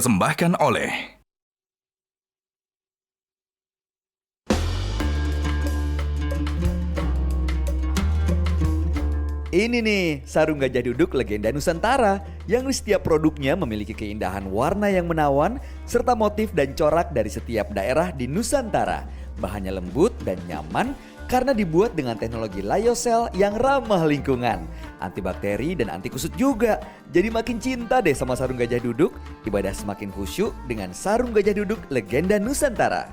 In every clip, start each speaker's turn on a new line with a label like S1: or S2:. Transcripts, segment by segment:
S1: dipersembahkan oleh
S2: Ini nih, sarung gajah duduk legenda Nusantara yang di setiap produknya memiliki keindahan warna yang menawan serta motif dan corak dari setiap daerah di Nusantara. Bahannya lembut dan nyaman karena dibuat dengan teknologi lyocell yang ramah lingkungan, antibakteri dan anti kusut juga. Jadi makin cinta deh sama sarung gajah duduk, ibadah semakin khusyuk dengan sarung gajah duduk legenda Nusantara.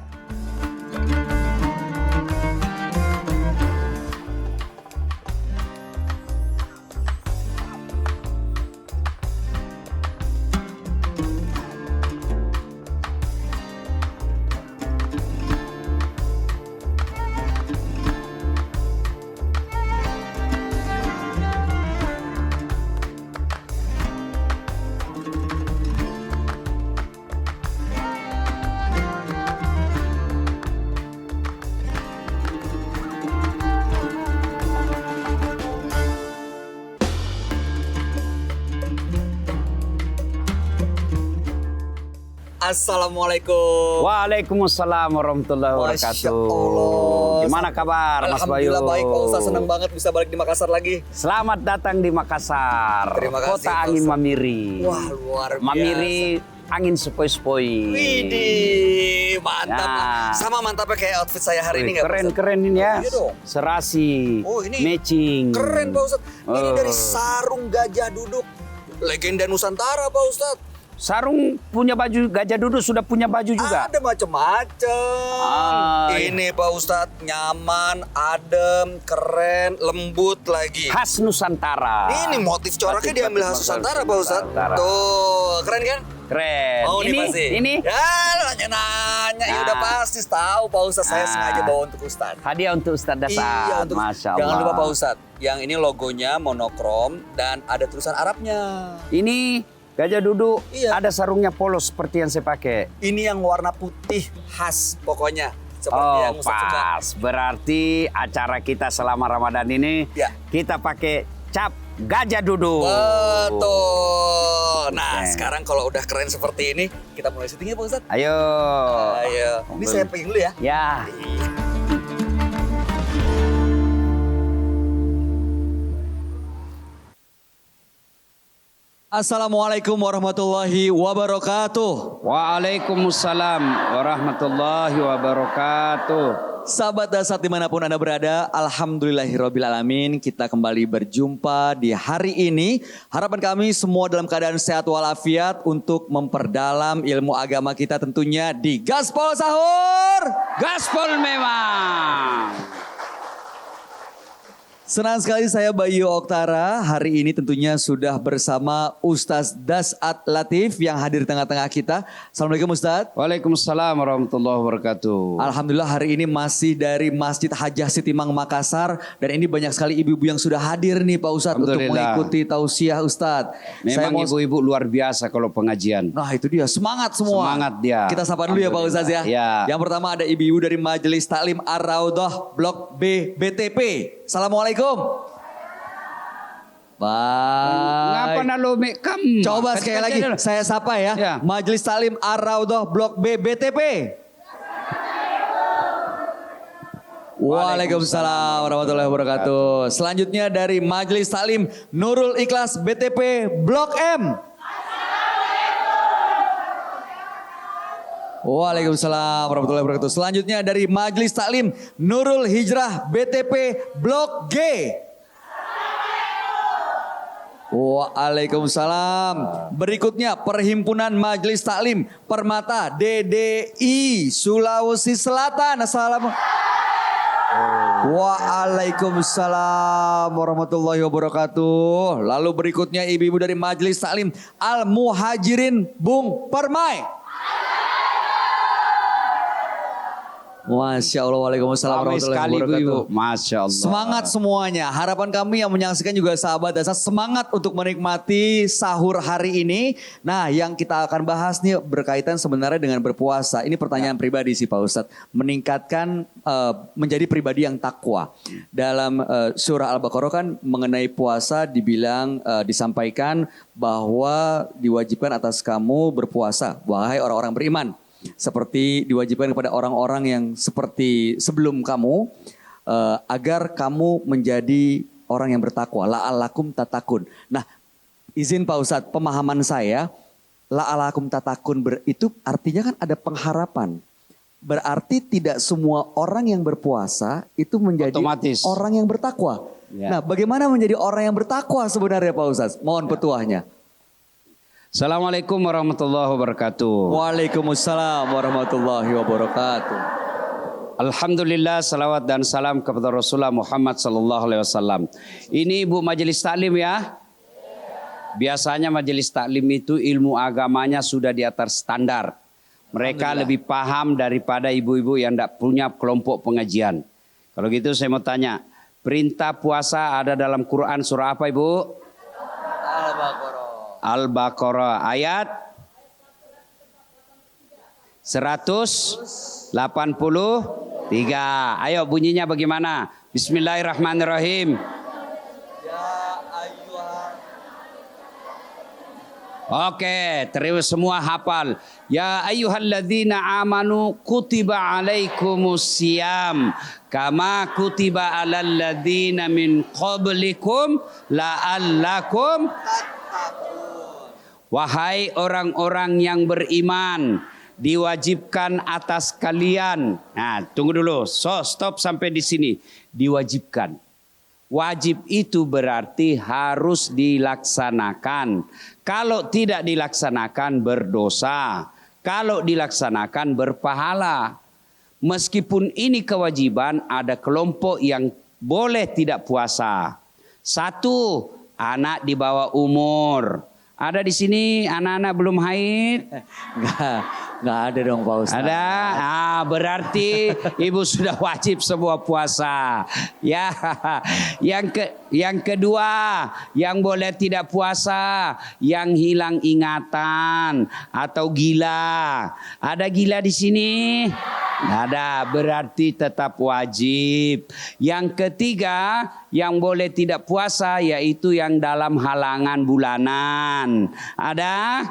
S2: Assalamualaikum.
S3: Waalaikumsalam warahmatullahi
S2: Masya
S3: wabarakatuh.
S2: Allah.
S3: Gimana kabar Mas Bayu?
S2: Alhamdulillah baik Pak Ustaz, senang banget bisa balik di Makassar lagi.
S3: Selamat datang di Makassar.
S2: Terima kasih,
S3: Kota
S2: Pak
S3: angin
S2: Ustaz.
S3: Mamiri.
S2: Wah, luar biasa.
S3: Mamiri angin sepoi-sepoi.
S2: Widih, mantap.
S3: Nah.
S2: Sama mantapnya kayak outfit saya hari ini nggak Pak Ustaz?
S3: Keren-keren ini ya.
S2: Iya dong.
S3: Serasi.
S2: Oh, ini
S3: matching.
S2: Keren Pak Ustaz. Ini
S3: Oh.
S2: dari sarung gajah duduk. Legenda Nusantara Pak Ustaz.
S3: Sarung punya baju, gajah duduk sudah punya baju juga.
S2: Ada macam-macam. Ini Pak Ustadz nyaman, adem, keren, lembut lagi.
S3: Khas Nusantara.
S2: Ini motif coraknya
S3: Batik-
S2: diambil khas
S3: batik
S2: Nusantara Pak Ustadz.
S3: Nusantara.
S2: Tuh, keren kan?
S3: Keren.
S2: Oh, ini pasti.
S3: Ini
S2: Ya, nanya-nanya. Ya
S3: Nah.
S2: udah pasti tahu Pak Ustadz. Saya
S3: Nah.
S2: sengaja bawa untuk Ustadz.
S3: hadiah untuk Ustadz Dasar.
S2: Iya, untuk
S3: Masya Allah.
S2: Jangan lupa Pak Ustadz. Yang ini logonya monokrom dan ada tulisan Arabnya.
S3: Ini gajah duduk,
S2: Iya.
S3: ada sarungnya polos seperti yang saya pakai.
S2: Ini yang warna putih khas pokoknya. Seperti
S3: Oh
S2: yang Ustadz suka.
S3: pas, berarti acara kita selama Ramadan ini
S2: Ya.
S3: kita pakai cap gajah duduk.
S2: Betul. Nah,
S3: Oke.
S2: sekarang kalau udah keren seperti ini, kita mulai syutingnya Pak Ustadz.
S3: Ayo.
S2: Ayo. Ini saya pegang dulu ya.
S3: Ya.
S2: Assalamualaikum warahmatullahi wabarakatuh.
S3: Waalaikumsalam warahmatullahi wabarakatuh.
S2: Sahabat Dasar dimanapun Anda berada, alhamdulillahirrabbilalamin, kita kembali berjumpa di hari ini. Harapan kami semua dalam keadaan sehat walafiat untuk memperdalam ilmu agama kita tentunya di Gaspol Sahur.
S3: Gaspol memang.
S2: Senang sekali saya Bayu Oktara hari ini tentunya sudah bersama Ustaz Dasat Latif yang hadir di tengah-tengah kita. Assalamualaikum Ustaz.
S3: Waalaikumsalam warahmatullahi wabarakatuh.
S2: Alhamdulillah hari ini masih dari Masjid Hajah Sitimang Makassar dan ini banyak sekali ibu-ibu yang sudah hadir nih Pak Ustadz untuk
S3: Alhamdulillah.
S2: mengikuti tausiah Ustadz.
S3: Memang ibu-ibu luar biasa kalau pengajian.
S2: Nah itu dia semangat semua.
S3: Semangat dia.
S2: Kita sapa dulu ya Pak Ustadz ya.
S3: Ya.
S2: Yang pertama ada ibu-ibu dari Majelis Taklim Ar-Raudhah Blok B BTP. Assalamualaikum.
S3: Ngapa
S2: Baik.
S3: nalo mekam?
S2: Coba sekali lagi saya sapa ya.
S3: Ya.
S2: Majelis Taklim Ar-Raudhah Blok B BTP. Waalaikumsalam warahmatullahi wabarakatuh. Selanjutnya dari Majelis Taklim Nurul Ikhlas BTP Blok M. Waalaikumsalam warahmatullahi wabarakatuh. Selanjutnya dari Majelis Taklim Nurul Hijrah BTP Blok G. Waalaikumsalam. Berikutnya Perhimpunan Majelis Taklim Permata DDI Sulawesi Selatan. Assalamualaikum. Waalaikumsalam warahmatullahi wabarakatuh. Lalu berikutnya ibu-ibu dari Majelis Taklim Al Muhajirin Bung Permai. Masya Allah, waalaikumsalam
S1: Ramai
S2: warahmatullahi
S1: sekali
S2: wabarakatuh.
S1: ibu-ibu. Masya Allah.
S2: Semangat semuanya. Harapan kami yang menyaksikan juga sahabat dasar semangat untuk menikmati sahur hari ini. Nah, yang kita akan bahas nih berkaitan sebenarnya dengan berpuasa. Ini pertanyaan pribadi sih Pak Ustadz. Meningkatkan menjadi pribadi yang takwa. Dalam surah Al-Baqarah kan mengenai puasa dibilang disampaikan bahwa diwajibkan atas kamu berpuasa, wahai orang-orang beriman. Seperti diwajibkan kepada orang-orang yang seperti sebelum kamu, agar kamu menjadi orang yang bertakwa. La'allakum tatakun. Nah, izin Pak Ustadz, pemahaman saya, la'allakum tatakun itu artinya kan ada pengharapan. Berarti tidak semua orang yang berpuasa itu menjadi
S1: Otomatis.
S2: orang yang bertakwa.
S1: Ya.
S2: Nah, bagaimana menjadi orang yang bertakwa sebenarnya Pak Ustadz? Mohon petuahnya.
S1: Assalamualaikum warahmatullahi wabarakatuh.
S2: Waalaikumsalam warahmatullahi wabarakatuh.
S1: Alhamdulillah, salawat dan salam kepada Rasulullah Muhammad sallallahu alaihi wasallam. Ini Ibu majelis taklim ya. Biasanya majelis taklim itu ilmu agamanya sudah di atas standar. Mereka lebih paham daripada ibu-ibu yang tidak punya kelompok pengajian. Kalau gitu saya mau tanya, perintah puasa ada dalam Quran surah apa Ibu? Al-Baqarah ayat 183. Ayo bunyinya bagaimana? Bismillahirrahmanirrahim. Oke, terus semua hafal. Ya ayyuhalladzina amanu kutiba alaikumusiyam kama kutiba alal ladzina min qablikum la'allakum. Wahai orang-orang yang beriman, diwajibkan atas kalian. Nah, tunggu dulu. Stop sampai di sini. Diwajibkan. Wajib itu berarti harus dilaksanakan. Kalau tidak dilaksanakan berdosa. Kalau dilaksanakan berpahala. Meskipun ini kewajiban, ada kelompok yang boleh tidak puasa. Satu, anak di bawah umur. Ada di sini anak-anak belum haid?
S2: Enggak ada dong Pak Ustadz.
S1: Ada? Berarti ibu sudah wajib semua puasa. Ya, yang kedua, yang boleh tidak puasa, yang hilang ingatan atau gila. Ada gila di sini? Nggak ada, berarti tetap wajib. Yang ketiga, yang boleh tidak puasa yaitu yang dalam halangan bulanan. Ada?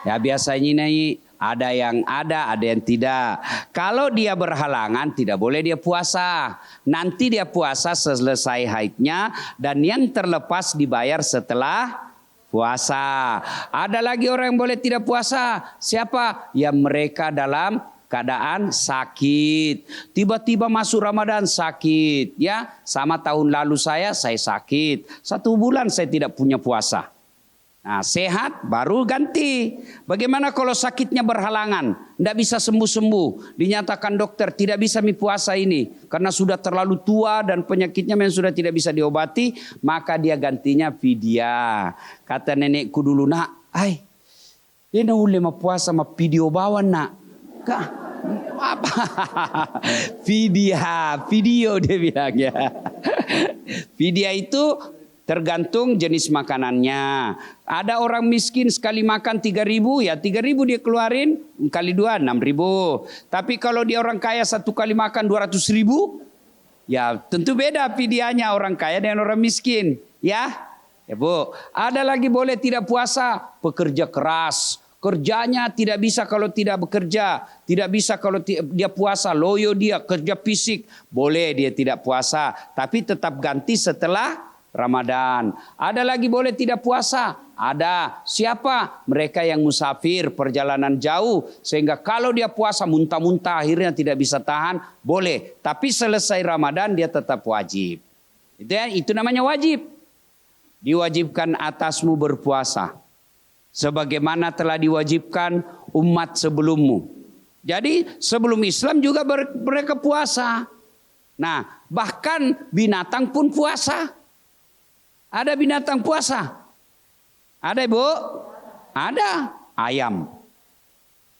S1: Ya biasanya ini ada yang ada yang tidak. Kalau dia berhalangan tidak boleh dia puasa. Nanti dia puasa selesai haidnya dan yang terlepas dibayar setelah puasa. Ada lagi orang yang boleh tidak puasa. Siapa? Ya mereka dalam keadaan sakit. Tiba-tiba masuk Ramadan sakit. Ya, sama tahun lalu saya sakit. 1 bulan saya tidak punya puasa. Nah, sehat baru ganti. Bagaimana kalau sakitnya berhalangan? Tidak bisa sembuh-sembuh. Dinyatakan dokter tidak bisa puasa ini. Karena sudah terlalu tua dan penyakitnya memang sudah tidak bisa diobati. Maka dia gantinya fidyah. Kata nenekku dulu, nak, dia nak boleh puasa sama video bawan nak. Apa? Video dia bilang ya. Fidyah itu tergantung jenis makanannya. Ada orang miskin sekali makan 3.000, ya 3.000 dia keluarin, kali 2 6.000. Tapi kalau dia orang kaya satu kali makan 200.000, ya tentu beda fidyahnya orang kaya dengan orang miskin. Ya Bu. Ada lagi boleh tidak puasa, pekerja keras. Kerjanya tidak bisa kalau tidak bekerja. Tidak bisa kalau dia puasa. Loyo dia, kerja fisik. Boleh dia tidak puasa. Tapi tetap ganti setelah Ramadan. Ada lagi boleh tidak puasa. Ada. Siapa? Mereka yang musafir, perjalanan jauh. Sehingga kalau dia puasa muntah-muntah akhirnya tidak bisa tahan. Boleh. Tapi selesai Ramadan dia tetap wajib. Itu namanya wajib. Diwajibkan atasmu berpuasa. Sebagaimana telah diwajibkan umat sebelummu. Jadi sebelum Islam juga mereka puasa. Nah, bahkan binatang pun puasa. Ada binatang puasa? Ada Ibu? Ada. Ayam.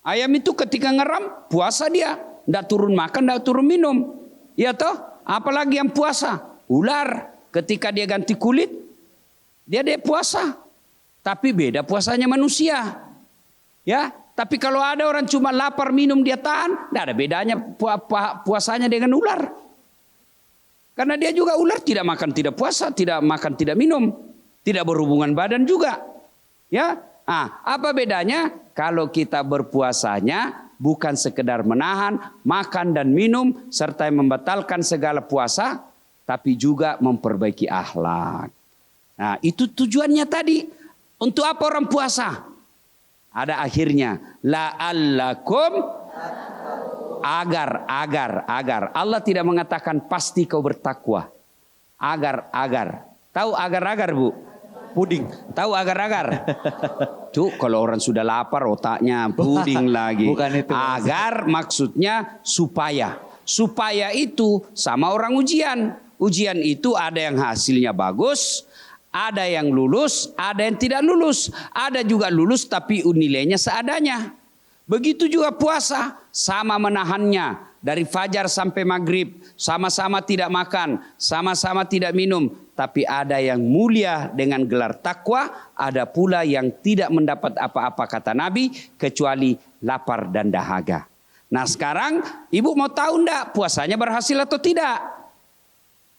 S1: Ayam itu ketika ngeram puasa dia. Nggak turun makan, nggak turun minum. Ya toh? Apalagi yang puasa. Ular ketika dia ganti kulit, dia puasa. Tapi beda puasanya manusia. Ya, tapi kalau ada orang cuma lapar minum dia tahan, nggak ada bedanya puasanya dengan ular. Karena dia juga ular tidak makan tidak puasa, tidak makan tidak minum, tidak berhubungan badan juga. Ya, apa bedanya? Kalau kita berpuasanya bukan sekedar menahan makan dan minum serta membatalkan segala puasa, tapi juga memperbaiki akhlak. Nah, itu tujuannya tadi. Untuk apa orang puasa? Ada akhirnya. La'allakum agar. Allah tidak mengatakan pasti kau bertakwa. Agar. Tahu agar-agar, Bu?
S2: Puding.
S1: Tahu agar-agar? Tuh kalau orang sudah lapar otaknya puding lagi.
S2: Bukan itu.
S1: Agar maksudnya supaya. Supaya itu sama orang ujian. Ujian itu ada yang hasilnya bagus, ada yang lulus, ada yang tidak lulus. Ada juga lulus tapi nilainya seadanya. Begitu juga puasa, sama menahannya. Dari fajar sampai maghrib, sama-sama tidak makan, sama-sama tidak minum. Tapi ada yang mulia dengan gelar takwa, ada pula yang tidak mendapat apa-apa kata Nabi, kecuali lapar dan dahaga. Nah sekarang ibu mau tahu enggak puasanya berhasil atau tidak?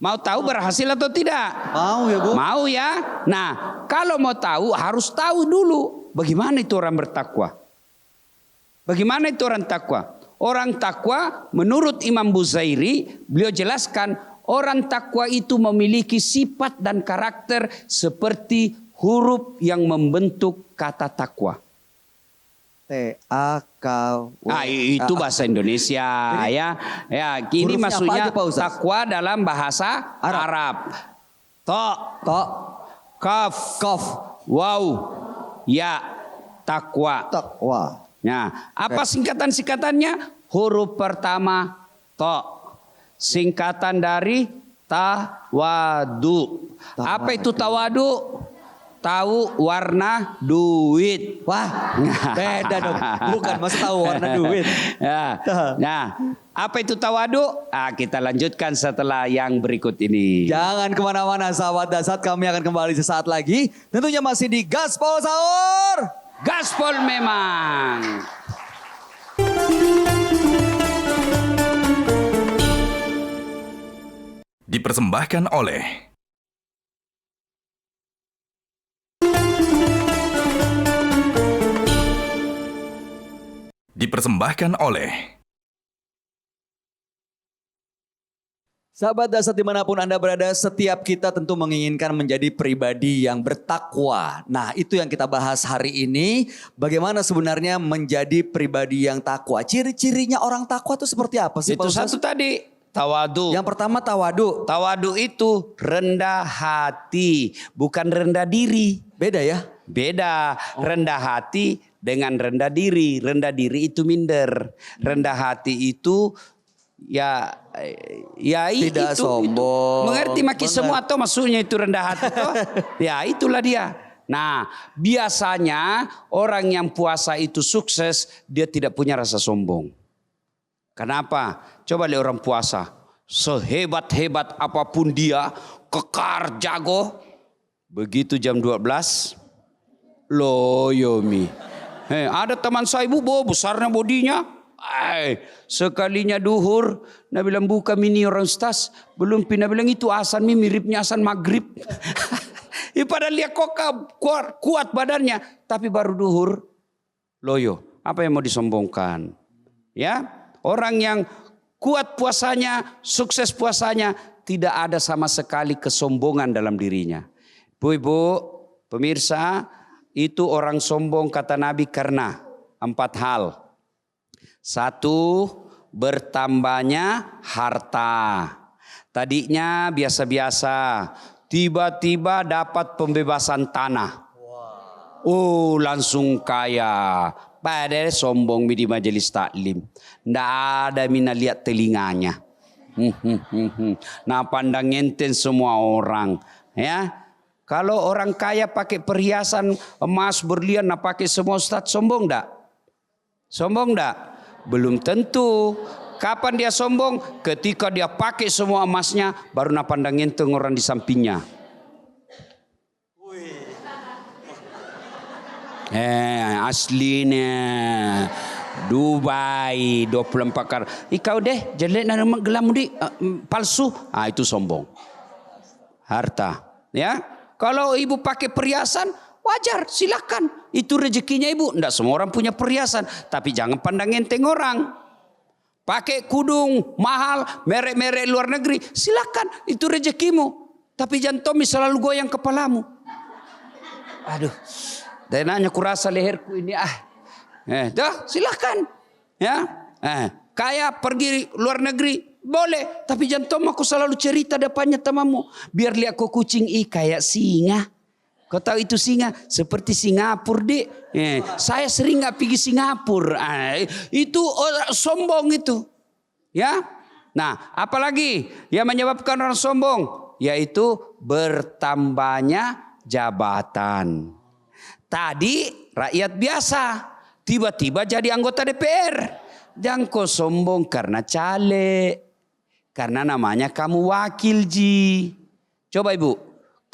S1: Mau tahu berhasil atau tidak?
S2: Mau ya, Bu.
S1: Mau ya. Nah, kalau mau tahu harus tahu dulu bagaimana itu orang bertakwa. Bagaimana itu orang takwa? Orang takwa menurut Imam Buzairi, beliau jelaskan orang takwa itu memiliki sifat dan karakter seperti huruf yang membentuk kata takwa.
S2: T-A-K-W.
S1: Itu bahasa Indonesia ya. Ya, ini maksudnya takwa dalam bahasa Arab. To, kaf, waw, ya, takwa. Nah, apa singkatan-singkatannya? Huruf pertama to. Singkatan dari tawadu. Apa itu tawadu? Tahu warna duit.
S2: Wah, beda dong. Bukan, masa tahu warna duit.
S1: Ya. Nah, apa itu tawadu? Kita lanjutkan setelah yang berikut ini.
S2: Jangan kemana-mana sahabat Dasar, kami akan kembali sesaat lagi. Tentunya masih di Gaspol Sahur.
S1: Gaspol memang.
S4: Dipersembahkan oleh
S2: Sahabat Dasar dimanapun Anda berada, setiap kita tentu menginginkan menjadi pribadi yang bertakwa. Nah, itu yang kita bahas hari ini. Bagaimana sebenarnya menjadi pribadi yang takwa. Ciri-cirinya orang takwa itu seperti apa sih,
S1: Itu
S2: Pak Ustaz?
S1: satu tadi, tawadu.
S2: Yang pertama tawadu.
S1: Tawadu itu rendah hati, bukan rendah diri.
S2: Beda ya?
S1: Beda, rendah hati dengan rendah diri. Rendah diri itu minder. Rendah hati itu ya
S2: tidak
S1: itu,
S2: sombong.
S1: Mengerti maki semua atau maksudnya itu rendah hati toh? Ya itulah dia. Nah, biasanya orang yang puasa itu sukses, dia tidak punya rasa sombong. Kenapa? Coba lihat orang puasa. Sehebat-hebat apapun dia, kekar jago. Begitu jam 12, loyomi. Ada teman saya ibu, besarnya bodinya. Sekalinya duhur, Nabi bilang buka mini orang ustaz. Belum pindah bilang itu asan miripnya asan maghrib. Padahal dia kuat badannya. Tapi baru duhur, loyo. Apa yang mau disombongkan? Ya, orang yang kuat puasanya, sukses puasanya, tidak ada sama sekali kesombongan dalam dirinya. Bu-ibu, pemirsa, itu orang sombong kata Nabi karena 4 hal. 1, bertambahnya harta. Tadinya biasa-biasa, tiba-tiba dapat pembebasan tanah. Langsung kaya. Padahal sombong di majelis taklim. Nggak ada mina lihat telinganya. Nah pandang enten semua orang. Ya. Kalau orang kaya pakai perhiasan emas berlian, nah pakai semua ustaz, sombong enggak? Sombong enggak? Belum tentu. Kapan dia sombong? Ketika dia pakai semua emasnya, baru nak pandang enteng orang di sampingnya. Aslinya Dubai 24 karat. Kau deh jelek nama gelam di palsu. Itu sombong. Harta, ya. Kalau ibu pakai perhiasan wajar, silakan. Itu rezekinya ibu. Tidak semua orang punya perhiasan, tapi jangan pandang enteng orang. Pakai kudung mahal, merek-merek luar negeri, silakan. Itu rezekimu. Tapi jangan Tommy selalu goyang kepalamu. Aduh. Dan nanya kurasa leherku ini dah silakan ya. Kaya pergi luar negeri boleh, tapi jangan aku selalu cerita depannya temamu. Biar lihat kau kucing kayak singa. Kau tahu itu singa? Seperti Singapura dek. Saya sering nggak pergi Singapura. Itu sombong itu. Ya. Nah, apalagi yang menyebabkan orang sombong, yaitu bertambahnya jabatan. Tadi rakyat biasa, tiba-tiba jadi anggota DPR. Jangan kau sombong karena caleg. Karena namanya kamu wakil ji. Coba ibu,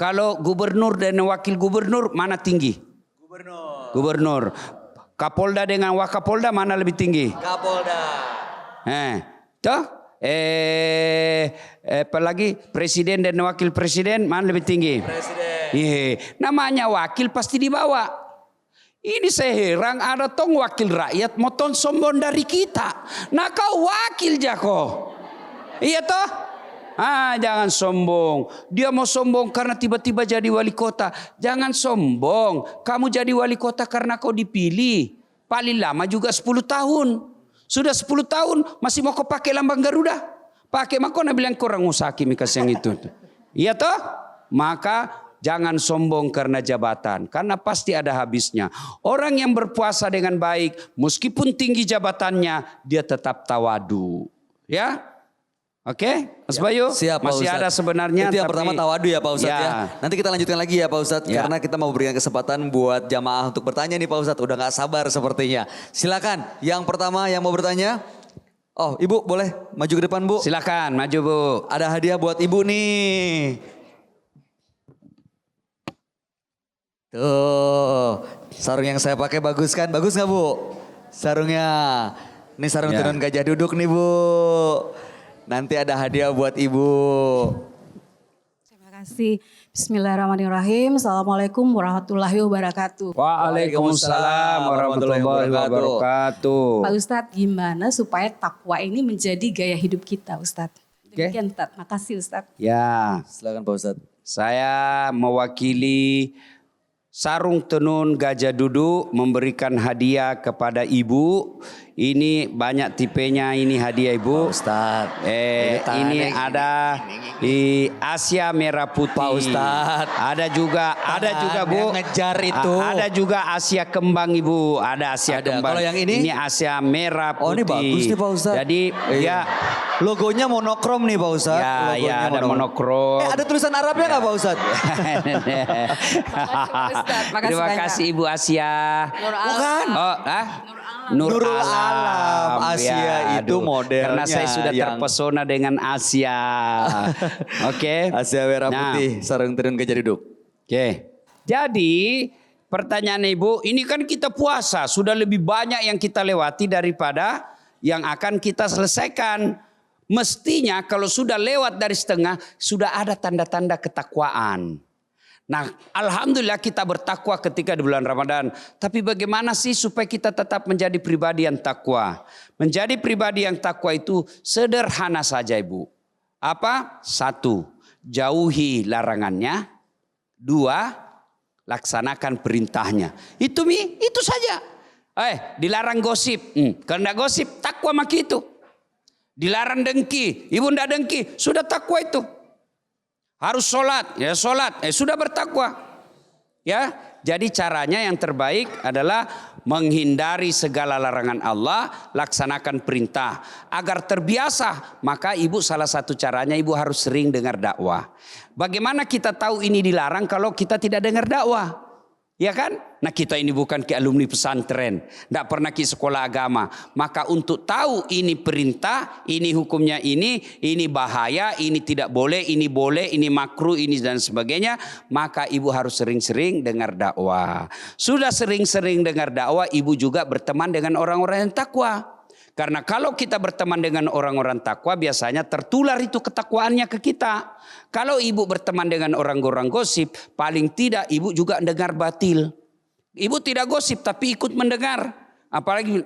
S1: kalau gubernur dan wakil gubernur mana tinggi? Gubernur. Kapolda dengan wakapolda mana lebih tinggi? Kapolda. Apalagi presiden dan wakil presiden mana lebih tinggi? Presiden. Namanya wakil pasti dibawa. Ini saya heran ada tong wakil rakyat moton sombong dari kita. Nah kau wakil jako. Iya toh? Jangan sombong. Dia mau sombong karena tiba-tiba jadi wali kota. Jangan sombong. Kamu jadi wali kota karena kau dipilih. Paling lama juga 10 tahun. Sudah 10 tahun masih mau kau pakai lambang Garuda. Pakai makona bilang kurang usaki mikas yang itu. Iya toh? Maka jangan sombong karena jabatan. Karena pasti ada habisnya. Orang yang berpuasa dengan baik, meskipun tinggi jabatannya, dia tetap tawadu. Ya? Oke, Mas Bayu?
S2: Siap, Pak
S1: masih
S2: Ustadz.
S1: ada sebenarnya.
S2: Itu yang pertama tawadu ya Pak Ustadz ya. Nanti kita lanjutkan lagi ya Pak Ustadz.
S1: Ya.
S2: Karena kita mau berikan kesempatan buat jamaah untuk bertanya nih Pak Ustadz. Udah gak sabar sepertinya. Silakan, yang pertama yang mau bertanya. Oh Ibu boleh maju ke depan Bu.
S1: Silakan maju Bu.
S2: Ada hadiah buat Ibu nih. Tuh, sarung yang saya pakai bagus kan? Bagus gak Bu? Sarungnya. Ini sarung tenun gajah duduk nih Bu. Nanti ada hadiah buat Ibu.
S5: Terima kasih. Bismillahirrahmanirrahim. Assalamualaikum warahmatullahi wabarakatuh.
S1: Waalaikumsalam warahmatullahi wabarakatuh.
S5: Pak Ustadz, gimana supaya takwa ini menjadi gaya hidup kita Ustadz? Demikian Ustadz. Makasih Ustadz.
S1: Ya,
S2: Silakan Pak Ustadz.
S1: saya mewakili Sarung Tenun Gajah Duduk memberikan hadiah kepada Ibu. Ini banyak tipenya ini hadiah Ibu.
S2: Ustadz.
S1: Ini ada di Asia Merah Putih.
S2: Pak Ustadz.
S1: Ada juga Bu.
S2: Yang ngejar itu.
S1: Ada juga Asia Kembang Ibu. Ada Asia Kembang.
S2: Kalau yang ini?
S1: Ini Asia Merah Putih.
S2: Oh ini bagus nih Pak Ustadz.
S1: Jadi ya.
S2: Logonya monokrom nih Pak Ustadz.
S1: Ya ada monokrom.
S2: Ada tulisan Arabnya nggak Pak Ustadz?
S5: Makasih
S1: Terima
S5: banyak.
S1: kasih Ibu Asia.
S2: Bukan.
S1: Nurul
S2: Alam. Asia itu modelnya.
S1: Karena saya sudah
S2: yang-
S1: terpesona dengan Asia. Oke.
S2: Asia Merah
S1: Nah,
S2: Putih, sarung tenun gajah duduk.
S1: Oke. Jadi pertanyaan Ibu, ini kan kita puasa. Sudah lebih banyak yang kita lewati daripada yang akan kita selesaikan. Mestinya kalau sudah lewat dari setengah, sudah ada tanda-tanda ketakwaan. Nah, alhamdulillah kita bertakwa ketika di bulan Ramadan. Tapi bagaimana sih supaya kita tetap menjadi pribadi yang takwa? Menjadi pribadi yang takwa itu sederhana saja Ibu. Apa? 1, jauhi larangannya. 2, laksanakan perintahnya. Itu saja. Dilarang gosip. Kalau enggak gosip, takwa maki itu. Dilarang dengki. Ibu enggak dengki, sudah takwa itu. Harus sholat, ya sholat, sudah bertakwa. Ya, jadi caranya yang terbaik adalah menghindari segala larangan Allah, laksanakan perintah. Agar terbiasa, maka Ibu salah satu caranya Ibu harus sering dengar dakwah. Bagaimana kita tahu ini dilarang kalau kita tidak dengar dakwah? Ya kan? Nah kita ini bukan ke alumni pesantren. Tidak pernah ke sekolah agama. Maka untuk tahu ini perintah, ini hukumnya ini bahaya, ini tidak boleh, ini makruh, ini dan sebagainya. Maka ibu harus sering-sering dengar dakwah. Sudah sering-sering dengar dakwah, ibu juga berteman dengan orang-orang yang takwa. Karena kalau kita berteman dengan orang-orang takwa, biasanya tertular itu ketakwaannya ke kita. Kalau ibu berteman dengan orang-orang gosip, paling tidak ibu juga dengar batil. Ibu tidak gosip tapi ikut mendengar. Apalagi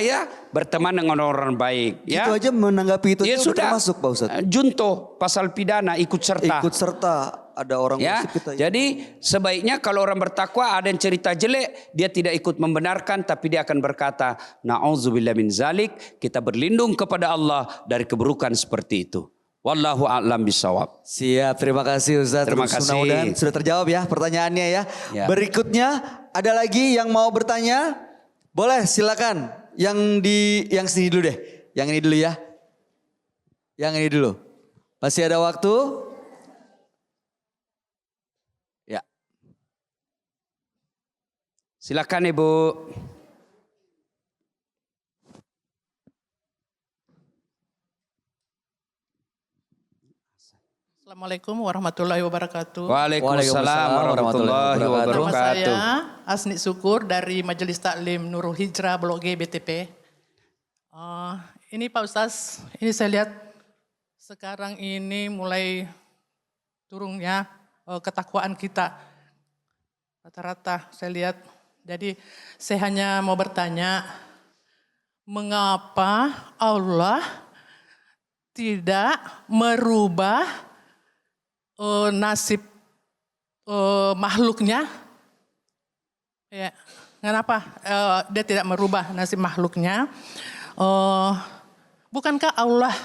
S1: ya berteman dengan orang baik. Ya.
S2: Itu aja menanggapi itu
S1: Ya
S2: udah
S1: sudah
S2: termasuk Pak Ustadz.
S1: Junto pasal pidana ikut serta.
S2: Ikut serta ada orang
S1: Ya,
S2: gosip kita.
S1: jadi sebaiknya kalau orang bertakwa ada yang cerita jelek, dia tidak ikut membenarkan, tapi dia akan berkata, na'udzubillah min zalik, kita berlindung kepada Allah dari keburukan seperti itu. Wallahu a'lam bishawab.
S2: Siap, terima kasih Ustadz.
S1: Terima kasih.
S2: Mudah-mudahan sudah terjawab ya pertanyaannya ya.
S1: Ya.
S2: Berikutnya ada lagi yang mau bertanya? Boleh, silakan. Yang sini dulu deh. Yang ini dulu ya. Yang ini dulu. Masih ada waktu? Ya.
S1: Silakan Ibu.
S6: Assalamualaikum warahmatullahi wabarakatuh.
S1: Waalaikumsalam warahmatullahi
S6: Nama
S1: wabarakatuh.
S6: saya Asni Syukur dari Majelis Taklim Nurul Hijrah Blok G BTP. Ini Pak Ustaz, ini saya lihat sekarang ini mulai turunnya ketakwaan kita. Rata-rata saya lihat. Jadi saya hanya mau bertanya, mengapa Allah tidak merubah nasib makhluknya? Ya, kenapa dia tidak merubah nasib makhluknya? Bukankah Allah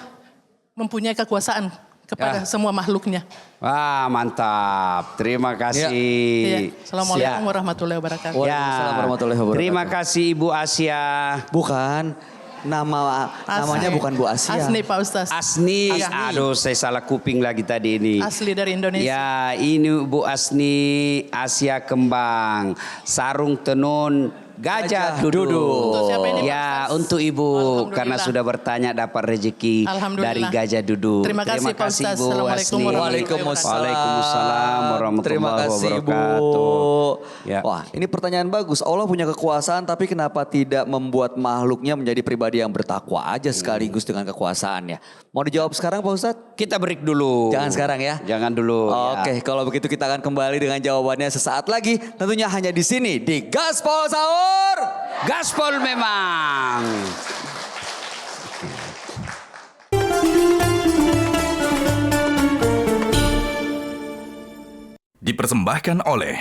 S6: mempunyai kekuasaan kepada semua makhluknya?
S1: Wah, mantap. Terima kasih.
S6: Ya. Assalamualaikum warahmatullahi wabarakatuh.
S2: Waalaikumsalam warahmatullahi wabarakatuh.
S1: Terima kasih Ibu Asia.
S2: Bukan. Namanya bukan Bu Asia.
S6: Asni Pak Ustaz.
S1: Asni. Aduh, saya salah kuping lagi tadi ini.
S6: Asli dari Indonesia.
S1: Ya, ini Bu Asni Asia Kembang. Sarung tenun Gajah Duduk.
S6: Untuk siapa ini, Pak
S1: Ya,
S6: Ustaz?
S1: untuk Ibu
S6: Alhamdulillah.
S1: karena sudah bertanya dapat rezeki
S6: Alhamdulillah.
S1: dari Gajah Duduk.
S6: Terima kasih, Pak Ustaz.
S1: Bu
S6: Assalamualaikum
S1: Asni.
S6: warahmatullahi
S1: Waalaikumsalam warahmatullahi
S2: Terima kasih Bu.
S1: wabarakatuh. Ya.
S2: Wah, ini pertanyaan bagus. Allah punya kekuasaan tapi kenapa tidak membuat makhluknya menjadi pribadi yang bertakwa aja sekaligus dengan kekuasaannya? Mau dijawab sekarang Pak Ustadz?
S1: Kita break dulu.
S2: Jangan sekarang ya.
S1: Jangan dulu.
S2: Oke, kalau begitu kita akan kembali dengan jawabannya sesaat lagi. Tentunya hanya di sini di Gaspol Sahur.
S1: Gaspol memang.
S4: Dipersembahkan oleh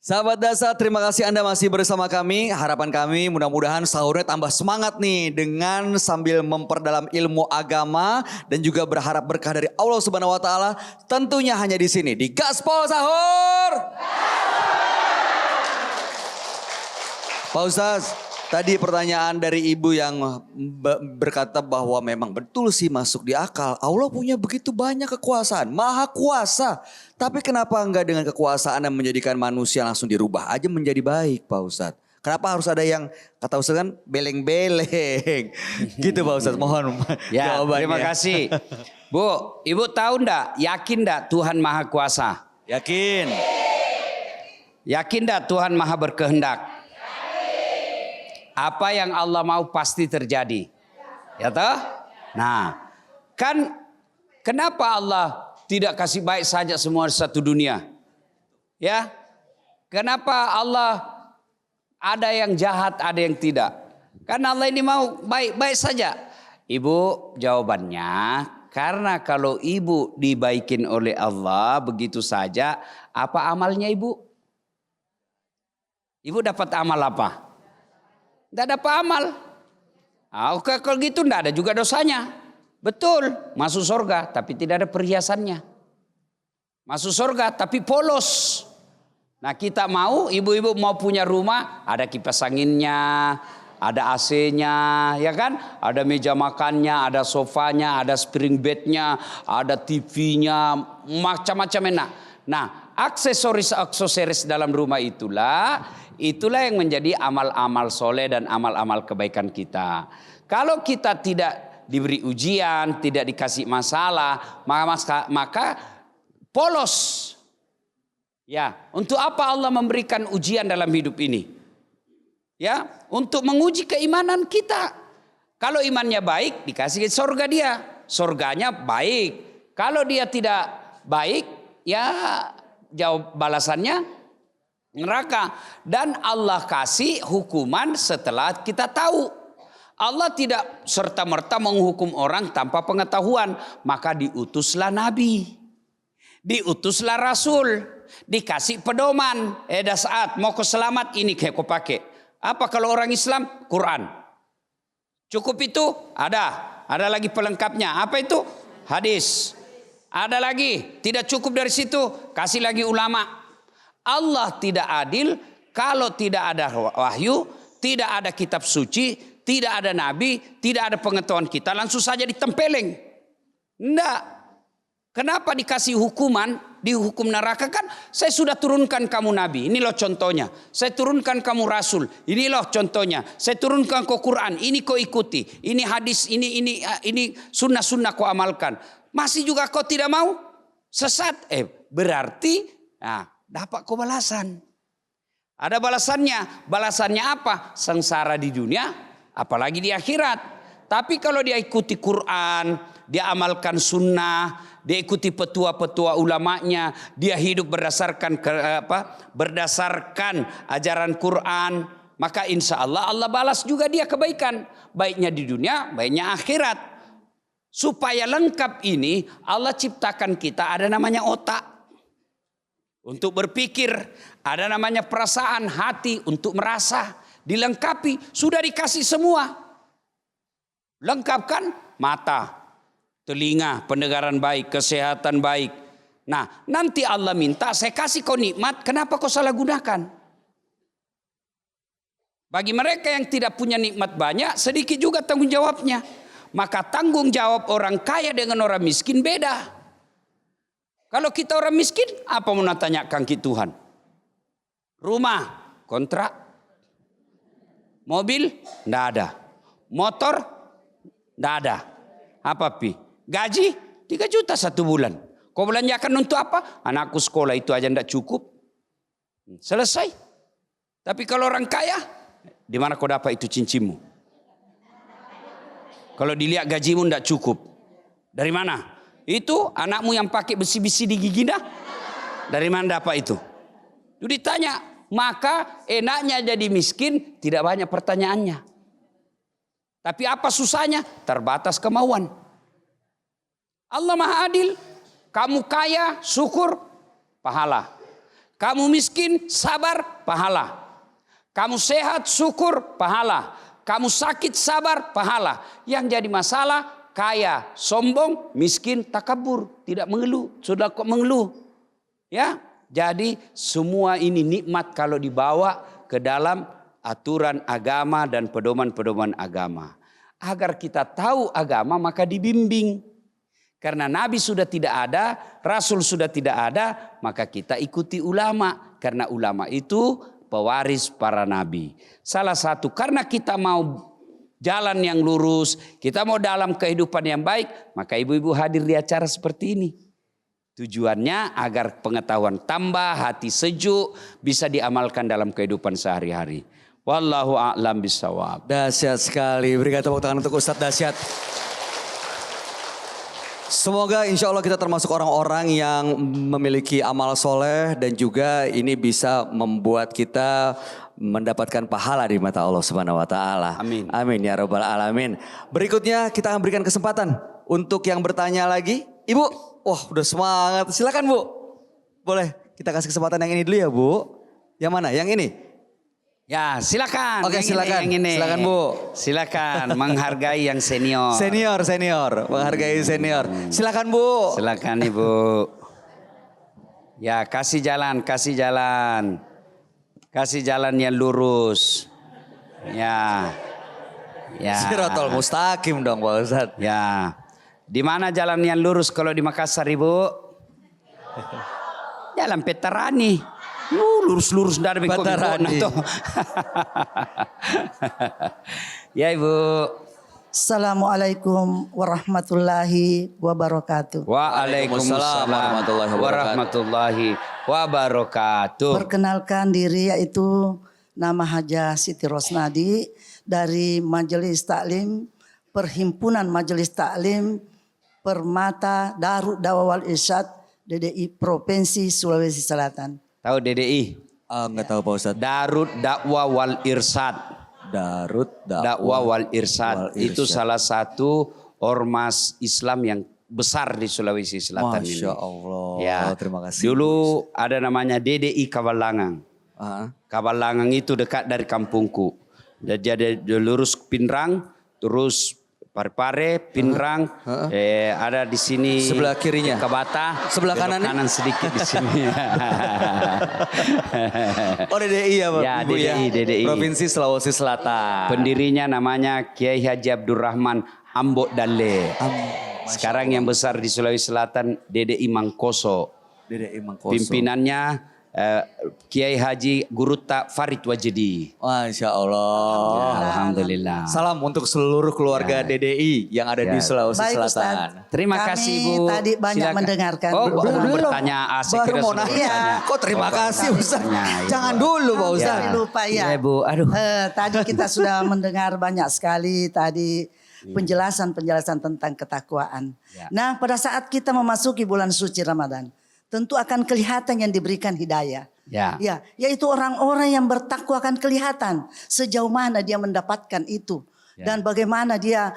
S2: Sahabat Dasar, terima kasih Anda masih bersama kami. Harapan kami mudah-mudahan sahurnya tambah semangat nih dengan sambil memperdalam ilmu agama dan juga berharap berkah dari Allah Subhanahu wa taala. Tentunya hanya di sini di Gaspol Sahur. Pak Ustaz, tadi pertanyaan dari ibu yang berkata bahwa memang betul sih masuk di akal. Allah punya begitu banyak kekuasaan, maha kuasa. Tapi kenapa enggak dengan kekuasaan yang menjadikan manusia langsung dirubah aja menjadi baik Pak Ustadz? Kenapa harus ada yang kata Ustadz kan beleng-beleng? Gitu Pak Ustadz, mohon
S1: Ya,
S2: jawabannya.
S1: terima kasih. Bu, Ibu tahu enggak, yakin enggak Tuhan Maha Kuasa?
S2: Yakin.
S1: Yakin enggak Tuhan Maha Berkehendak? Apa yang Allah mau pasti terjadi. Ya toh? Nah, kan kenapa Allah tidak kasih baik saja semua satu dunia? Ya. Kenapa Allah ada yang jahat, ada yang tidak? Karena Allah ini mau baik-baik saja. Ibu, jawabannya karena kalau ibu dibaikin oleh Allah begitu saja, apa amalnya ibu? Ibu dapat amal apa? Tidak dapat amal. Kalau gitu tidak ada juga dosanya. Betul, masuk surga tapi tidak ada perhiasannya. Masuk surga tapi polos. Nah kita mau, ibu-ibu mau punya rumah, ada kipas anginnya, ada AC-nya, ya kan? Ada meja makannya, ada sofanya, ada spring bednya, ada TV-nya, macam-macam enak. Nah, aksesoris dalam rumah itulah yang menjadi amal-amal soleh dan amal-amal kebaikan kita. Kalau kita tidak diberi ujian, tidak dikasih masalah, maka polos. Ya, untuk apa Allah memberikan ujian dalam hidup ini? Ya, untuk menguji keimanan kita. Kalau imannya baik, dikasih surga dia. Surganya baik. Kalau dia tidak baik, ya jawab balasannya neraka. Dan Allah kasih hukuman setelah kita tahu. Allah tidak serta-merta menghukum orang tanpa pengetahuan. Maka diutuslah Nabi. Diutuslah Rasul. Dikasih pedoman. Dah saat mau kau selamat ini kayak kau pakai. Apa kalau orang Islam? Quran. Cukup itu? Ada. Ada lagi pelengkapnya. Apa itu? Hadis. Ada lagi. Tidak cukup dari situ. Kasih lagi ulama. Allah tidak adil kalau tidak ada wahyu, tidak ada kitab suci, tidak ada nabi, tidak ada pengetahuan kita. Langsung saja ditempeleng. Enggak. Kenapa dikasih hukuman, dihukum neraka? Kan saya sudah turunkan kamu nabi, ini loh contohnya. Saya turunkan kamu rasul, ini loh contohnya. Saya turunkan kau Quran, ini kau ikuti. Ini hadis, ini sunnah-sunnah kau amalkan. Masih juga kau tidak mau? Sesat? Berarti dapat kau balasan. Ada balasannya. Balasannya apa? Sengsara di dunia, apalagi di akhirat. Tapi kalau dia ikuti Quran, dia amalkan sunnah, dia ikuti petua-petua ulamanya, dia hidup berdasarkan berdasarkan ajaran Quran, maka insya Allah Allah balas juga dia kebaikan, baiknya di dunia, baiknya akhirat. Supaya lengkap ini Allah ciptakan kita ada namanya otak untuk berpikir, ada namanya perasaan hati untuk merasa, dilengkapi, sudah dikasih semua. Lengkapkan mata, telinga, pendengaran baik, kesehatan baik. Nah, nanti Allah minta, saya kasih kau nikmat, kenapa kau salah gunakan? Bagi mereka yang tidak punya nikmat banyak, sedikit juga tanggung jawabnya. Maka tanggung jawab orang kaya dengan orang miskin beda. Kalau kita orang miskin, apa mau tanyakan ke Tuhan? Rumah, kontrak. Mobil, tidak ada. Motor, tidak ada. Apa pi? Gaji 3 juta 1 bulan. Kau belanjakan untuk apa? Anakku sekolah itu aja tidak cukup. Selesai. Tapi kalau orang kaya, di mana kau dapat itu cincinmu? Kalau dilihat gajimu tidak cukup. Dari mana? Itu anakmu yang pakai besi-besi di gigi dah. Dari mana dapat itu? Itu ditanya. Maka enaknya jadi miskin, tidak banyak pertanyaannya. Tapi apa susahnya? Terbatas kemauan. Allah Maha Adil. Kamu kaya, syukur, pahala. Kamu miskin, sabar, pahala. Kamu sehat, syukur, pahala. Kamu sakit, sabar, pahala. Yang jadi masalah, kaya, sombong, miskin, takabur, tidak mengeluh. Sudah kok mengeluh. Ya, jadi semua ini nikmat kalau dibawa ke dalam aturan agama dan pedoman-pedoman agama. Agar kita tahu agama maka dibimbing. Karena Nabi sudah tidak ada, Rasul sudah tidak ada, maka kita ikuti ulama. Karena ulama itu pewaris para Nabi. Salah satu karena kita mau jalan yang lurus, kita mau dalam kehidupan yang baik, maka ibu-ibu hadir di acara seperti ini. Tujuannya agar pengetahuan tambah, hati sejuk, bisa diamalkan dalam kehidupan sehari-hari. Wallahu a'lam bishawab.
S2: Dahsyat sekali. Berikan tepuk tangan untuk Ustadz dahsyat. Semoga insya Allah kita termasuk orang-orang yang memiliki amal soleh dan juga ini bisa membuat kita mendapatkan pahala di mata Allah Subhanahu Wa Taala.
S1: Amin.
S2: Amin ya Rabbal Alamin. Berikutnya kita akan berikan kesempatan untuk yang bertanya lagi. Ibu, wah udah semangat. Silakan Bu. Boleh kita kasih kesempatan yang ini dulu ya Bu. Yang mana? Yang ini?
S1: Ya silakan.
S2: Oke silakan. Silakan Bu.
S1: Silakan menghargai yang senior.
S2: Senior. Menghargai senior. Silakan Bu.
S1: Silakan Ibu. Ya, kasih jalan, kasih jalan. Kasih jalan yang lurus. Ya. Ya.
S2: Siratal mustaqim dong Pak Ustadz.
S1: Ya. Di mana jalan yang lurus kalau di Makassar, Ibu? Jalan Petarani. Lurus-lurus dari
S2: Petarani.
S1: Ya, Ibu.
S7: Assalamualaikum warahmatullahi wabarakatuh.
S1: Waalaikumsalam warahmatullahi wabarakatuh.
S7: Perkenalkan diri, yaitu nama Hajah Siti Rosnadi dari Majelis Taklim Perhimpunan Majelis Taklim Permata Darut Dakwah wal Irsyad DDI Provinsi Sulawesi Selatan.
S1: Tahu DDI?
S2: Enggak tahu Pak Ustadz.
S1: Darut Dakwah wal Irsyad.
S2: Darut
S1: Dakwah wal Irsyad itu salah satu ormas Islam yang besar di Sulawesi Selatan ini.
S2: Masya Allah.
S1: Ya,
S2: terima kasih.
S1: Dulu ada namanya DDI Kabalangang. Kabalangang itu dekat dari kampungku. Jadi ada lurus Pinrang, terus Parepare, Pinrang, ada di sini
S2: sebelah kirinya.
S1: Kabata,
S2: sebelah kanan
S1: sedikit di sini.
S2: Oh DDI ya Pak?
S1: Ya,
S2: Ibu,
S1: DDI.
S2: Provinsi Sulawesi Selatan.
S1: Pendirinya namanya Kiai Haji Abdurrahman Ambok Dalle. Sekarang yang besar di Sulawesi Selatan DDI Mangkoso.
S2: DDI Mangkoso.
S1: Pimpinannya Kiai Haji Guruta Farid Wajidi.
S2: Masya Allah.
S1: Ya, alhamdulillah.
S2: Salam untuk seluruh keluarga DDI yang ada di Sulawesi
S7: Baik,
S2: Selatan.
S7: Ustadz.
S1: Terima
S7: Kami
S1: kasih Bu.
S7: tadi banyak
S1: Silakan.
S7: mendengarkan.
S1: Oh,
S7: Belum.
S1: bertanya asik.
S2: Baru
S1: kira
S2: mau
S1: sudah
S2: nanya.
S1: bertanya.
S2: Kok terima kasih Ustaz.
S1: Ya,
S2: Jangan dulu Pak Ustaz.
S7: Jangan lupa ya.
S1: Ya, Bu. Aduh.
S7: Tadi kita sudah mendengar banyak sekali tadi penjelasan-penjelasan tentang ketakwaan.
S1: Ya.
S7: Nah, pada saat kita memasuki bulan suci Ramadan, tentu akan kelihatan yang diberikan hidayah.
S1: Ya.
S7: Ya, yaitu orang-orang yang bertakwa akan kelihatan sejauh mana dia mendapatkan itu dan bagaimana dia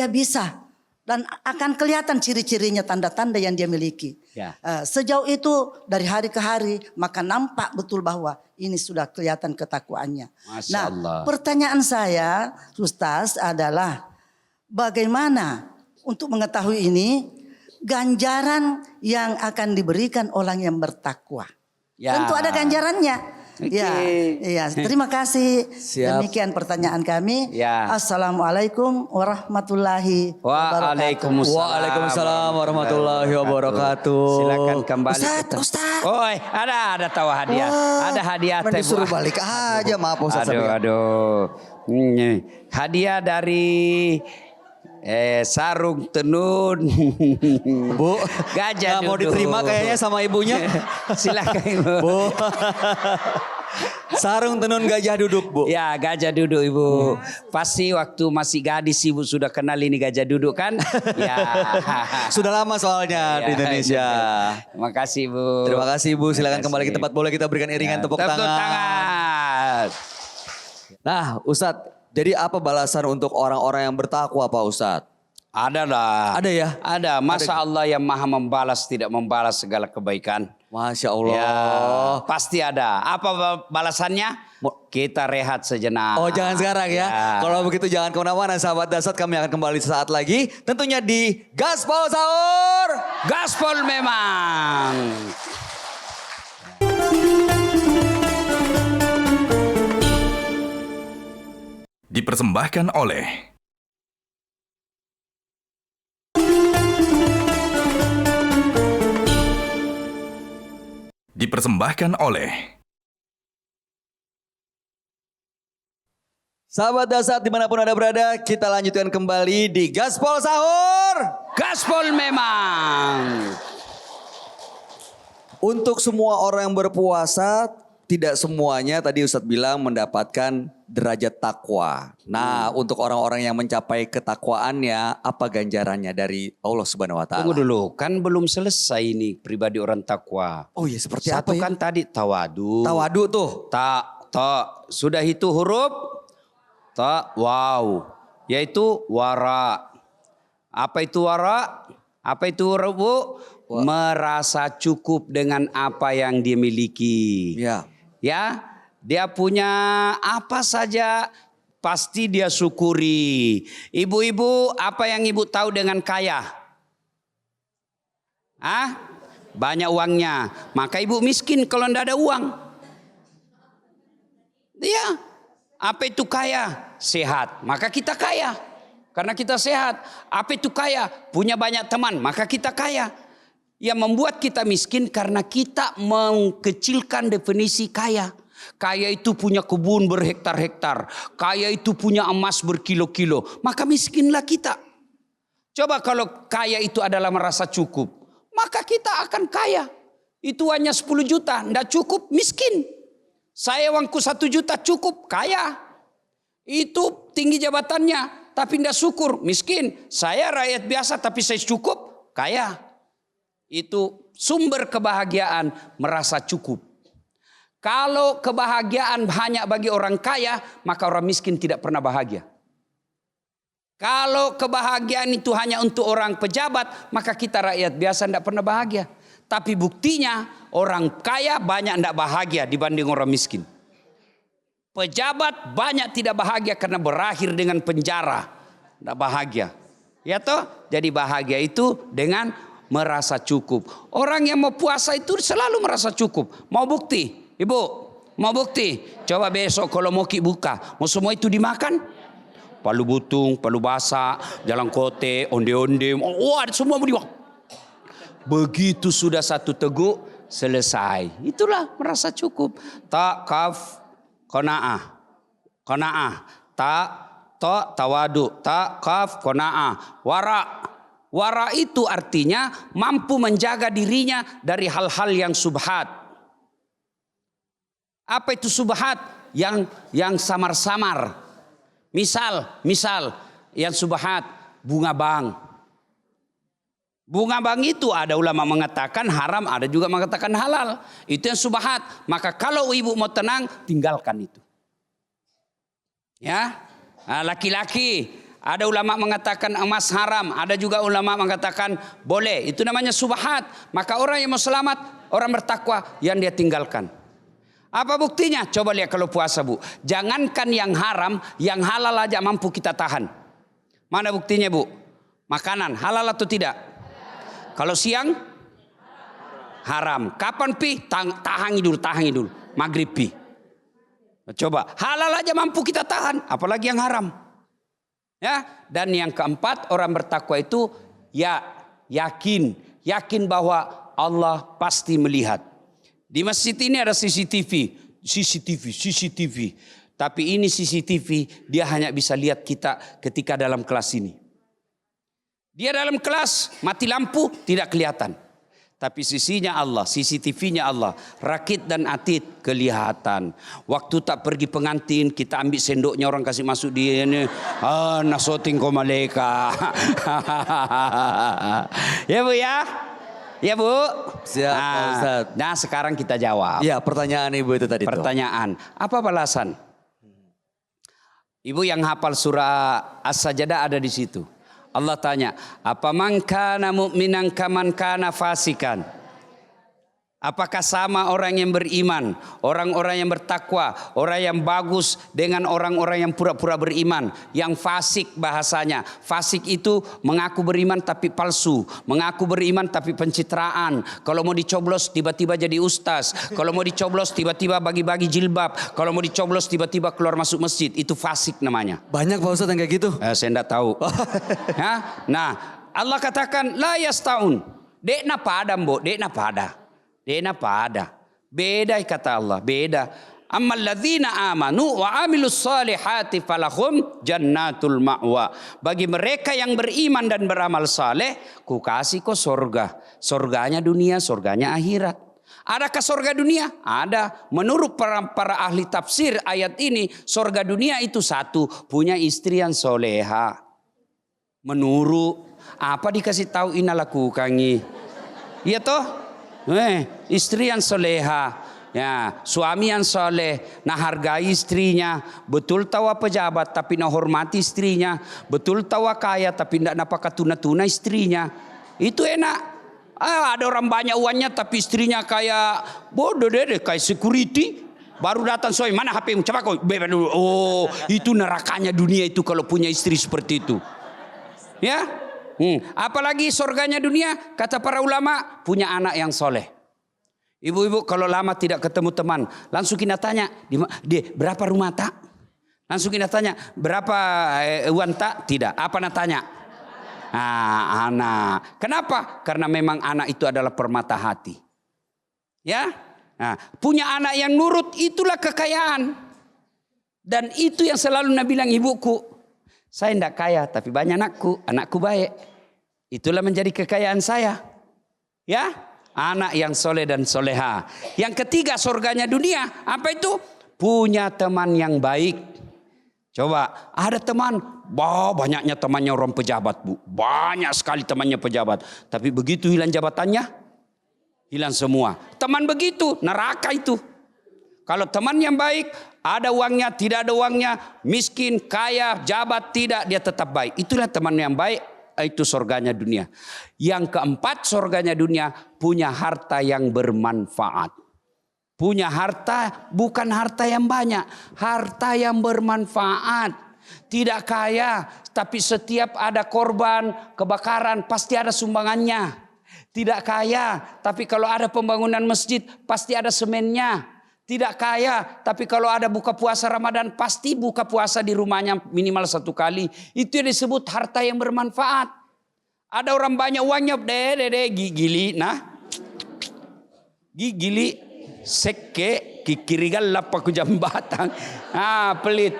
S7: bisa dan akan kelihatan ciri-cirinya, tanda-tanda yang dia miliki.
S1: Ya.
S7: Sejauh itu dari hari ke hari maka nampak betul bahwa ini sudah kelihatan ketakwaannya.
S1: Masya
S7: Nah,
S1: Allah.
S7: pertanyaan saya, Ustaz, adalah bagaimana untuk mengetahui ini ganjaran yang akan diberikan orang yang bertakwa.
S1: Ya.
S7: Tentu ada ganjarannya.
S1: Oke.
S7: Ya, terima kasih.
S2: Siap.
S7: Demikian pertanyaan kami.
S1: Ya.
S7: Assalamualaikum warahmatullahi wabarakatuh.
S2: Waalaikumsalam warahmatullahi wabarakatuh.
S1: Silakan kembali.
S7: Ustaz.
S1: Oh, ada tahu hadiah. Ada hadiah teh Bu.
S2: Disuruh balik aja maaf Ustaz.
S1: Aduh. Hadiah dari sarung tenun.
S2: Bu,
S1: Gajah
S2: nggak mau
S1: duduk.
S2: diterima kayaknya sama ibunya.
S1: Silakan Ibu.
S2: Bu. Sarung tenun gajah duduk Bu.
S1: Ya, gajah duduk Ibu. Pasti waktu masih gadis Ibu sudah kenal ini gajah duduk kan? Ya.
S2: Sudah lama soalnya di
S1: Ya,
S2: Indonesia.
S1: Terima kasih Bu.
S2: Terima kasih Bu, silakan
S1: Terima
S2: kembali ke
S1: kasih.
S2: tempat, boleh kita berikan iringan tepuk tangan. Nah Ustadz, jadi apa balasan untuk orang-orang yang bertakwa Pak Ustadz?
S1: Ada lah.
S2: Ada ya?
S1: Ada. Masa Allah yang maha membalas tidak membalas segala kebaikan.
S2: Masya Allah.
S1: Ya, pasti ada. Apa balasannya? Kita rehat sejenak.
S2: Oh jangan sekarang ya. Kalau begitu jangan kemana-mana sahabat Dasat, kami akan kembali sesaat lagi. Tentunya di Gaspol Sahur.
S1: Gaspol memang.
S4: Dipersembahkan oleh
S2: Sahabat Dasat dimanapun Anda berada, kita lanjutkan kembali di Gaspol Sahur.
S1: Gaspol memang.
S2: Untuk semua orang yang berpuasa, tidak semuanya tadi Ustadz bilang mendapatkan derajat takwa. Nah, untuk orang-orang yang mencapai ketakwaannya, apa ganjarannya dari Allah Subhanahu wa taala?
S1: Tunggu dulu, kan belum selesai ini pribadi orang takwa.
S2: Oh iya, seperti
S1: Satu
S2: apa ya?
S1: kan tadi tawadu.
S2: Tawadu tuh.
S1: Sudah itu huruf wow. Yaitu wara. Apa itu wara? Apa itu wara, Bu? Merasa cukup dengan apa yang dia miliki.
S2: Ya.
S1: Ya, dia punya apa saja pasti dia syukuri. Ibu-ibu, apa yang ibu tahu dengan kaya? banyak uangnya. Maka ibu miskin kalau tidak ada uang. Iya. Apa itu kaya? Sehat. Maka kita kaya. Karena kita sehat. Apa itu kaya? Punya banyak teman. Maka kita kaya. Yang membuat kita miskin karena kita mengkecilkan definisi kaya. Kaya itu punya kebun berhektar-hektar. Kaya itu punya emas berkilo-kilo. Maka miskinlah kita. Coba kalau kaya itu adalah merasa cukup. Maka kita akan kaya. Itu hanya 10 juta. Tidak cukup, miskin. Saya uangku 1 juta cukup, kaya. Itu tinggi jabatannya. Tapi tidak syukur, miskin. Saya rakyat biasa tapi saya cukup, kaya. Itu sumber kebahagiaan, merasa cukup. Kalau kebahagiaan hanya bagi orang kaya, maka orang miskin tidak pernah bahagia. Kalau kebahagiaan itu hanya untuk orang pejabat, maka kita rakyat biasa tidak pernah bahagia. Tapi buktinya orang kaya banyak tidak bahagia dibanding orang miskin. Pejabat banyak tidak bahagia karena berakhir dengan penjara. Tidak bahagia. Ya toh? Jadi bahagia itu dengan merasa cukup. Orang yang mau puasa itu selalu merasa cukup. Mau bukti? Ibu, mau bukti? Coba besok kalau mau buka. Mau semua itu dimakan? Palu butung, palu basah, jalan kote, onde-onde. Wah, semua mau dimakan. Begitu sudah satu teguk, selesai. Itulah merasa cukup. Tak kaf, qanaah. Qanaah. Tak, ta, tawadu. Tak kaf, qanaah. Wara. Wara itu artinya mampu menjaga dirinya dari hal-hal yang subhat. Apa itu subhat? Yang samar-samar. Misal yang subhat bunga bang. Bunga bang itu ada ulama mengatakan haram, ada juga mengatakan halal. Itu yang subhat. Maka kalau ibu mau tenang, tinggalkan itu. Ya, laki-laki. Ada ulama mengatakan emas haram, ada juga ulama mengatakan boleh. Itu namanya subhat. Maka orang yang mau selamat, orang bertakwa yang dia tinggalkan. Apa buktinya? Coba lihat kalau puasa, Bu. Jangankan yang haram, yang halal aja mampu kita tahan. Mana buktinya, Bu? Makanan halal atau tidak? Kalau siang haram. Kapan pi? Tahan dulu. Maghrib pi. Coba halal aja mampu kita tahan, apalagi yang haram. Ya, dan yang keempat orang bertakwa itu yakin bahwa Allah pasti melihat. Di masjid ini ada CCTV. Tapi ini CCTV dia hanya bisa lihat kita ketika dalam kelas ini. Dia dalam kelas mati lampu tidak kelihatan. Tapi sisinya Allah, CCTV-nya Allah, rakit dan atid kelihatan. Waktu tak pergi pengantin, kita ambil sendoknya orang kasih masuk dia ini. Nasoting ko maleka. Ya Bu ya? Ya Bu?
S2: Siap Pak Ustaz.
S1: Nah sekarang kita jawab.
S2: Ya pertanyaan Ibu itu tadi.
S1: Pertanyaan, apa balasan? Ibu yang hafal surah As-Sajdah ada di situ. Allah tanya, apa man kana mu'minan kaman kana fasikan? Apakah sama orang yang beriman, orang-orang yang bertakwa, orang yang bagus dengan orang-orang yang pura-pura beriman, yang fasik bahasanya. Fasik itu mengaku beriman tapi palsu, mengaku beriman tapi pencitraan. Kalau mau dicoblos tiba-tiba jadi ustaz, kalau mau dicoblos tiba-tiba bagi-bagi jilbab, kalau mau dicoblos tiba-tiba keluar masuk masjid. Itu fasik namanya. Banyak
S2: Pak Ustadz yang kayak gitu.
S1: Saya enggak tahu. Ya? Nah, Allah katakan la yastaun. Dekna pada mbok, dekna pada. Dena pada. Beda kata Allah, beda. Ammal ladzina amanu wa amilus salihati falahum jannatul ma'wa. Bagi mereka yang beriman dan beramal saleh, ku kasih kau surga. Surganya dunia, surganya akhirat. Adakah surga dunia? Ada. Menurut para ahli tafsir ayat ini, surga dunia itu satu, punya istri yang soleha. Menurut apa dikasih tahu ina lakukangi? Iya toh? Istri yang soleha, ya, suami yang soleh, nah hargai istrinya, betul tawa pejabat tapi nah hormati istrinya, betul tawa kaya tapi tidak napaka tuna-tuna istrinya, itu enak. Ada orang banyak uangnya tapi istrinya kayak bodoh deh, kayak security. Baru datang soy, mana HP-mu? Coba kau bebas dulu. Oh, itu nerakanya dunia itu kalau punya istri seperti itu. Ya, Apalagi surganya dunia, kata para ulama, punya anak yang soleh. Ibu-ibu kalau lama tidak ketemu teman, langsung kita tanya, berapa rumah tak? Langsung kita tanya, berapa uang tak? Tidak. Apa nak tanya? Anak. Kenapa? Karena memang anak itu adalah permata hati. Ya, punya anak yang nurut itulah kekayaan. Dan itu yang selalu Nabi bilang, ibuku, saya tidak kaya tapi banyak anakku baik. Itulah menjadi kekayaan saya. Ya, anak yang soleh dan soleha. Yang ketiga surganya dunia, apa itu? Punya teman yang baik. Coba, ada teman, banyaknya temannya orang pejabat, Bu. Banyak sekali temannya pejabat. Tapi begitu hilang jabatannya, hilang semua. Teman begitu, neraka itu. Kalau teman yang baik, ada uangnya, tidak ada uangnya, miskin, kaya, jabat, tidak, dia tetap baik. Itulah teman yang baik. Itu surganya dunia. Yang keempat surganya dunia, punya harta yang bermanfaat. Punya harta, bukan harta yang banyak, harta yang bermanfaat. Tidak kaya, tapi setiap ada korban kebakaran pasti ada sumbangannya. Tidak kaya, tapi kalau ada pembangunan masjid pasti ada semennya. Tidak kaya, tapi kalau ada buka puasa Ramadan pasti buka puasa di rumahnya minimal 1 kali. Itu yang disebut harta yang bermanfaat. Ada orang banyak uangnya, gigili, gigili, seke, kikirigal lapa ku jambatan. Pelit.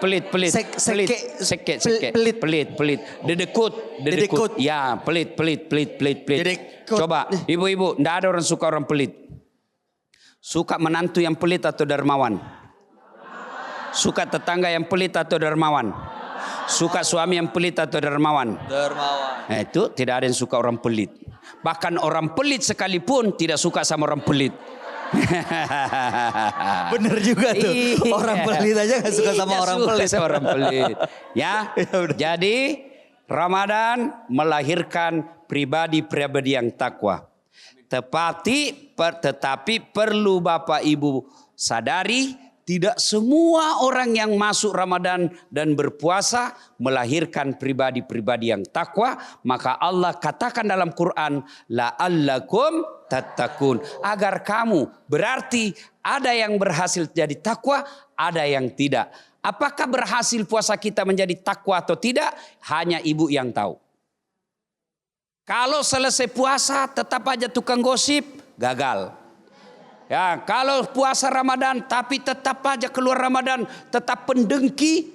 S1: Dedekut. Ya, pelit. Coba, ibu-ibu, ndak ada orang suka orang pelit. Suka menantu yang pelit atau dermawan? Suka tetangga yang pelit atau dermawan? Suka suami yang pelit atau dermawan?
S2: Dermawan.
S1: Nah, itu tidak ada yang suka orang pelit. Bahkan orang pelit sekalipun tidak suka sama orang pelit.
S2: Bener juga tuh.
S1: Iya.
S2: Orang pelit aja gak suka sama orang pelit.
S1: Sama orang pelit. Ya. Jadi Ramadan melahirkan pribadi-pribadi yang takwa. Tetapi perlu Bapak Ibu sadari, tidak semua orang yang masuk Ramadan dan berpuasa melahirkan pribadi-pribadi yang takwa. Maka Allah katakan dalam Quran, la'allakum tattaqun, agar kamu, berarti ada yang berhasil jadi takwa, ada yang tidak. Apakah berhasil puasa kita menjadi takwa atau tidak? Hanya ibu yang tahu. Kalau selesai puasa tetap aja tukang gosip, gagal. Ya, kalau puasa Ramadan tapi tetap aja keluar Ramadan, tetap pendengki,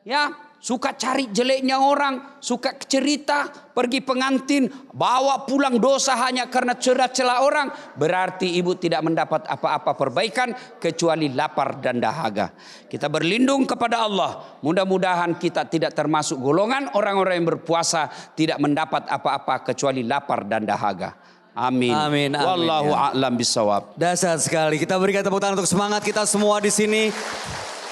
S1: ya, suka cari jeleknya orang, suka cerita, pergi pengantin, bawa pulang dosa hanya karena celah-celah orang, berarti ibu tidak mendapat apa-apa perbaikan kecuali lapar dan dahaga. Kita berlindung kepada Allah. Mudah-mudahan kita tidak termasuk golongan orang-orang yang berpuasa tidak mendapat apa-apa kecuali lapar dan dahaga. Amin.
S2: Amin.
S1: Wallahu a'lam bisawab.
S2: Dahsyat sekali. Kita berikan tepuk tangan untuk semangat kita semua di sini.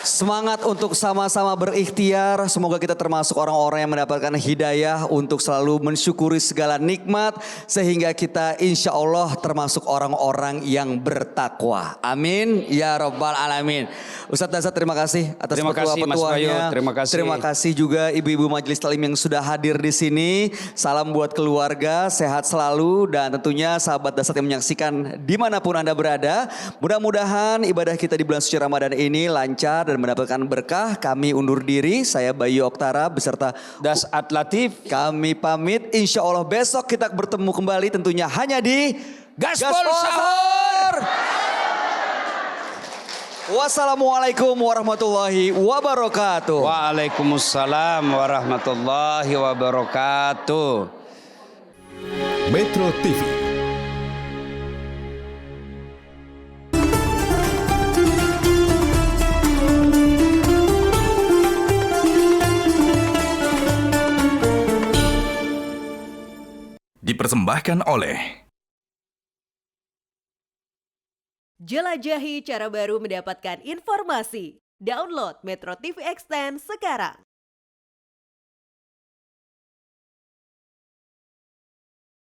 S2: Semangat untuk sama-sama berikhtiar. Semoga kita termasuk orang-orang yang mendapatkan hidayah untuk selalu mensyukuri segala nikmat. Sehingga kita insya Allah termasuk orang-orang yang bertakwa. Amin. Ya Rabbal Alamin. Ustadz Dasar terima kasih atas petua-petuanya.
S1: Terima kasih.
S2: Terima kasih juga ibu-ibu Majelis Taklim yang sudah hadir di sini. Salam buat keluarga, sehat selalu. Dan tentunya sahabat Dasar yang menyaksikan dimanapun Anda berada. Mudah-mudahan ibadah kita di bulan suci Ramadan ini lancar dan mendapatkan berkah. Kami undur diri, saya Bayu Oktara beserta
S1: Dasat Latif.
S2: Kami pamit, insya Allah besok kita bertemu kembali tentunya hanya di
S1: Gaspol Sahur.
S2: Wassalamualaikum warahmatullahi wabarakatuh.
S1: Waalaikumsalam warahmatullahi wabarakatuh.
S4: Metro TV. Dipersembahkan oleh
S8: Jelajahi cara baru mendapatkan informasi. Download Metro TV Extend sekarang.